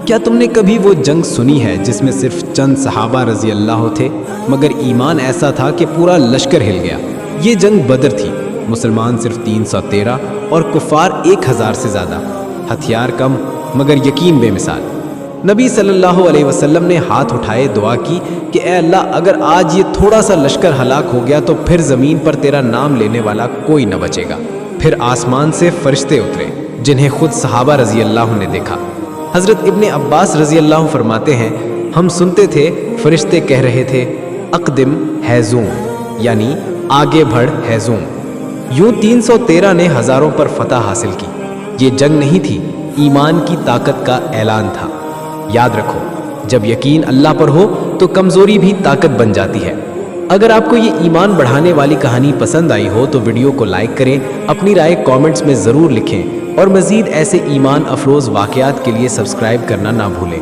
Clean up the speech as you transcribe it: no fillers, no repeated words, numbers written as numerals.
کیا تم نے کبھی وہ جنگ سنی ہے جس میں صرف چند صحابہ رضی اللہ تھے مگر ایمان ایسا تھا کہ پورا لشکر ہل گیا؟ یہ جنگ بدر تھی۔ مسلمان صرف 313 اور کفار 1000 سے زیادہ، ہتھیار کم مگر یقین بے مثال۔ نبی صلی اللہ علیہ وسلم نے ہاتھ اٹھائے دعا کی کہ اے اللہ، اگر آج یہ تھوڑا سا لشکر ہلاک ہو گیا تو پھر زمین پر تیرا نام لینے والا کوئی نہ بچے گا۔ پھر آسمان سے فرشتے اترے جنہیں خود صحابہ رضی اللہ نے دیکھا۔ حضرت ابن عباس رضی اللہ فرماتے ہیں، ہم سنتے تھے فرشتے کہہ رہے تھے اقدم ہیزوم، یعنی آگے بڑھ ہیزوم۔ یوں 313 نے ہزاروں پر فتح حاصل کی۔ یہ جنگ نہیں تھی، ایمان کی طاقت کا اعلان تھا۔ یاد رکھو، جب یقین اللہ پر ہو تو کمزوری بھی طاقت بن جاتی ہے۔ اگر آپ کو یہ ایمان بڑھانے والی کہانی پسند آئی ہو تو ویڈیو کو لائک کریں، اپنی رائے کامنٹس میں ضرور لکھیں اور مزید ایسے ایمان افروز واقعات کے لیے سبسکرائب کرنا نہ بھولیں۔